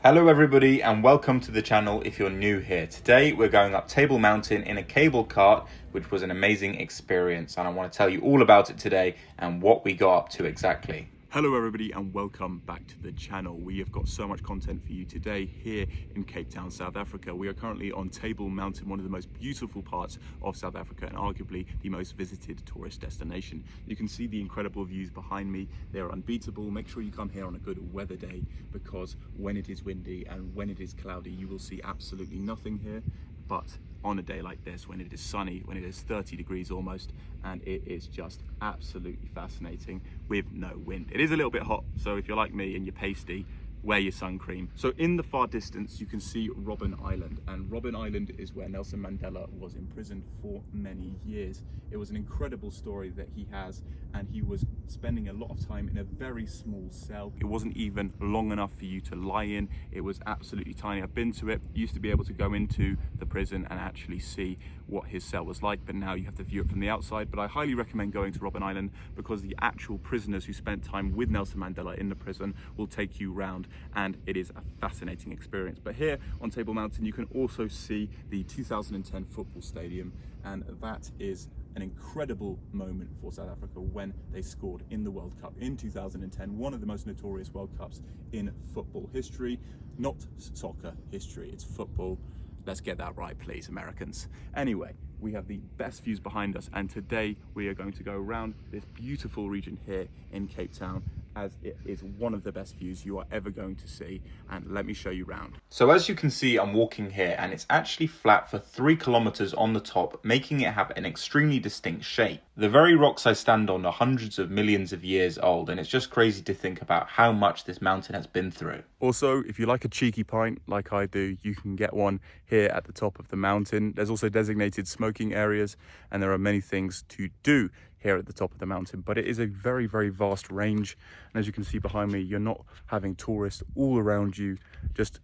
Hello everybody and welcome to the channel if you're new here. Today we're going up Table Mountain in a cable cart, which was an amazing experience, and I want to tell you all about it today and what we got up to exactly. Hello everybody and welcome back to the channel. We have got so much content for you today here in Cape Town, South Africa. We are currently on Table Mountain, one of the most beautiful parts of South Africa and arguably the most visited tourist destination. You can see the incredible views behind me. They're unbeatable. Make sure you come here on a good weather day, because when it is windy and when it is cloudy, you will see absolutely nothing here. But on a day like this, when it is sunny, when it is 30 degrees almost, and it is just absolutely fascinating with no wind. It is a little bit hot, so if you're like me and you're pasty, wear your sun cream. So in the far distance, you can see Robben Island, and Robben Island is where Nelson Mandela was imprisoned for many years. It was an incredible story that he has, and he was spending a lot of time in a very small cell. It wasn't even long enough for you to lie in. It was absolutely tiny. I've been to it. You used to be able to go into the prison and actually see what his cell was like, but now you have to view it from the outside. But I highly recommend going to Robben Island, because the actual prisoners who spent time with Nelson Mandela in the prison will take you round, and it is a fascinating experience. But here on Table Mountain, you can also see the 2010 football stadium, and that is an incredible moment for South Africa when they scored in the World Cup in 2010, one of the most notorious World Cups in football history. Not soccer history, it's football. Let's get that right, please, Americans. Anyway, we have the best views behind us, and today we are going to go around this beautiful region here in Cape Town, as it is one of the best views you are ever going to see, and let me show you around. So as you can see, I'm walking here and it's actually flat for 3 kilometers on the top, making it have an extremely distinct shape. The very rocks I stand on are hundreds of millions of years old, and it's just crazy to think about how much this mountain has been through. Also, if you like a cheeky pint like I do, you can get one here at the top of the mountain. There's also designated smoking areas, and there are many things to do here at the top of the mountain, but it is a very, very vast range. And as you can see behind me, you're not having tourists all around you, just,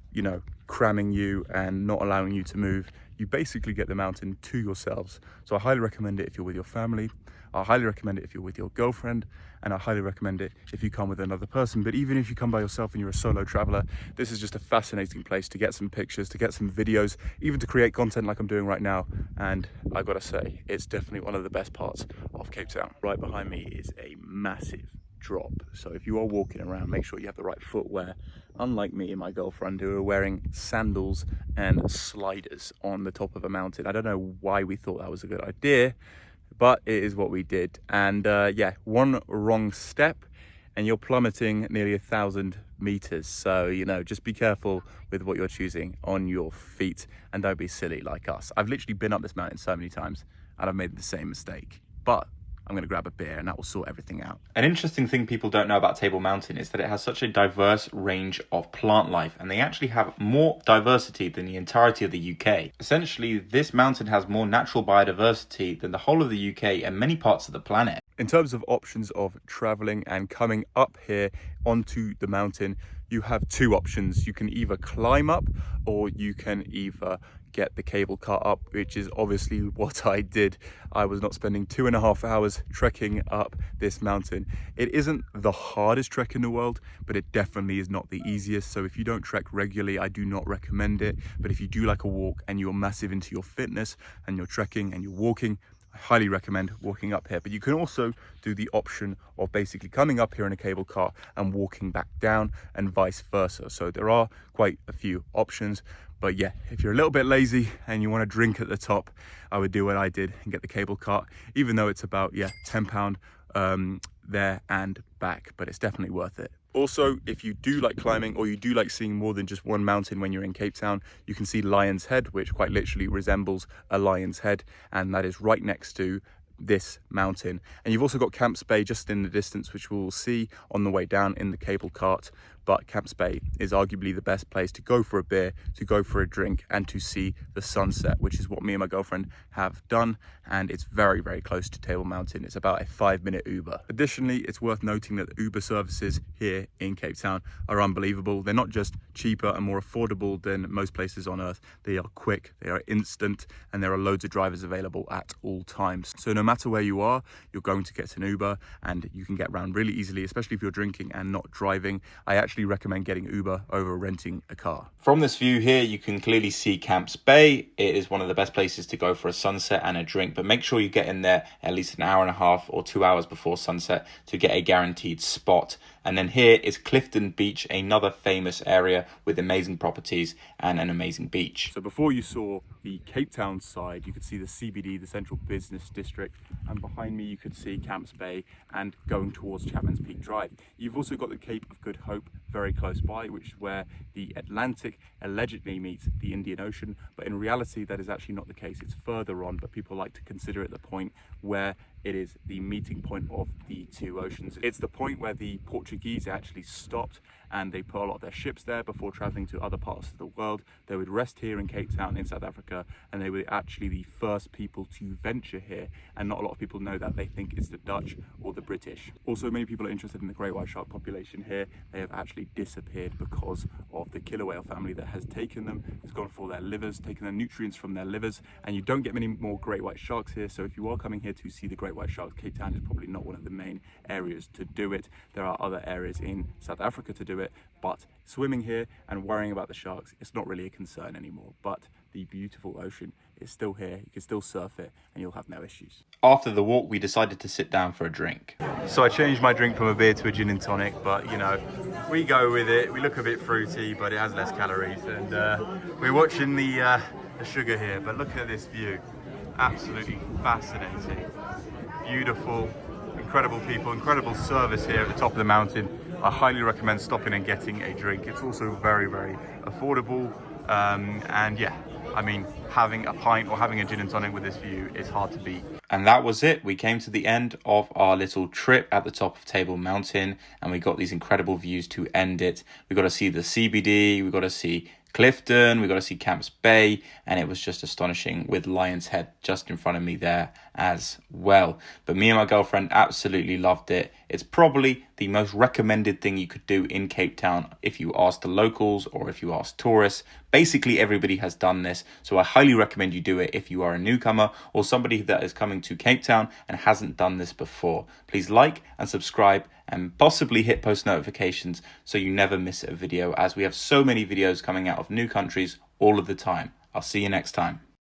cramming you and not allowing you to move. You basically get the mountain to yourselves. So I highly recommend it if you're with your family. I highly recommend it if you're with your girlfriend, and I highly recommend it if you come with another person. But even if you come by yourself and you're a solo traveler, this is just a fascinating place to get some pictures, to get some videos, even to create content like I'm doing right now. And I gotta say, it's definitely one of the best parts of Cape Town. Right behind me is a massive drop. So if you are walking around, make sure you have the right footwear. Unlike me and my girlfriend, who are wearing sandals and sliders on the top of a mountain. I don't know why we thought that was a good idea, but it is what we did. And yeah, one wrong step and you're plummeting nearly 1,000 meters. So, just be careful with what you're choosing on your feet, and don't be silly like us. I've literally been up this mountain so many times and I've made the same mistake, but I'm gonna grab a beer and that will sort everything out. An interesting thing people don't know about Table Mountain is that it has such a diverse range of plant life, and they actually have more diversity than the entirety of the UK. Essentially, this mountain has more natural biodiversity than the whole of the UK and many parts of the planet. In terms of options of traveling and coming up here onto the mountain, you have 2 options. You can either climb up, or you can either get the cable car up, which is obviously what I did. I was not spending 2.5 hours trekking up this mountain. It isn't the hardest trek in the world, but it definitely is not the easiest. So if you don't trek regularly, I do not recommend it. But if you do like a walk and you're massive into your fitness and you're trekking and you're walking, I highly recommend walking up here. But you can also do the option of basically coming up here in a cable car and walking back down, and vice versa. So there are quite a few options. But yeah, if you're a little bit lazy and you want to drink at the top, I would do what I did and get the cable cart, even though it's about, £10 there and back, but it's definitely worth it. Also, if you do like climbing, or you do like seeing more than just one mountain when you're in Cape Town, you can see Lion's Head, which quite literally resembles a lion's head, and that is right next to this mountain. And you've also got Camps Bay just in the distance, which we'll see on the way down in the cable cart. But Camps Bay is arguably the best place to go for a beer, to go for a drink, and to see the sunset, which is what me and my girlfriend have done. And it's very, very close to Table Mountain. It's about a 5-minute Uber. Additionally, it's worth noting that the Uber services here in Cape Town are unbelievable. They're not just cheaper and more affordable than most places on earth. They are quick, they are instant, and there are loads of drivers available at all times. So no matter where you are, you're going to get an Uber, and you can get around really easily, especially if you're drinking and not driving. I actually actually recommend getting Uber over renting a car. From this view here, you can clearly see Camps Bay. It is one of the best places to go for a sunset and a drink, but make sure you get in there at least an hour and a half or 2 hours before sunset to get a guaranteed spot. And then here is Clifton Beach, another famous area with amazing properties and an amazing beach. So before you saw the Cape Town side, you could see the CBD, the Central Business District, and behind me you could see Camps Bay and going towards Chapman's Peak Drive. You've also got the Cape of Good Hope very close by, which is where the Atlantic allegedly meets the Indian Ocean, but in reality that is actually not the case. It's further on, but people like to consider it the point where it is the meeting point of the two oceans. It's the point where the Portuguese actually stopped and they put a lot of their ships there before traveling to other parts of the world. They would rest here in Cape Town in South Africa, and they were actually the first people to venture here, and not a lot of people know that. They think it's the Dutch or the British. Also, many people are interested in the great white shark population here. They have actually disappeared because of the killer whale family that has taken them. It's gone for their livers, taken the nutrients from their livers, and you don't get many more great white sharks here. So if you are coming here to see the great white sharks, Cape Town is probably not one of the main areas to do it. There are other areas in South Africa to do it, but swimming here and worrying about the sharks, it's not really a concern anymore. But the beautiful ocean is still here. You can still surf it and you'll have no issues. After the walk, we decided to sit down for a drink. So I changed my drink from a beer to a gin and tonic, but you know, we go with it. We look a bit fruity, but it has less calories. And we're watching the sugar here, but look at this view. Absolutely fascinating. Beautiful, incredible people, incredible service here at the top of the mountain. I highly recommend stopping and getting a drink. It's also very, very affordable. And yeah, I mean, having a pint or having a gin and tonic with this view is hard to beat. And that was it. We came to the end of our little trip at the top of Table Mountain, and we got these incredible views to end it. We got to see the CBD, we got to see Clifton, we got to see Camps Bay, and it was just astonishing with Lion's Head just in front of me there as well. But me and my girlfriend absolutely loved it. It's probably the most recommended thing you could do in Cape Town if you ask the locals or if you ask tourists. Basically, everybody has done this, so I highly recommend you do it if you are a newcomer or somebody that is coming to Cape Town and hasn't done this before. Please like and subscribe and possibly hit post notifications so you never miss a video, as we have so many videos coming out of new countries all of the time. I'll see you next time.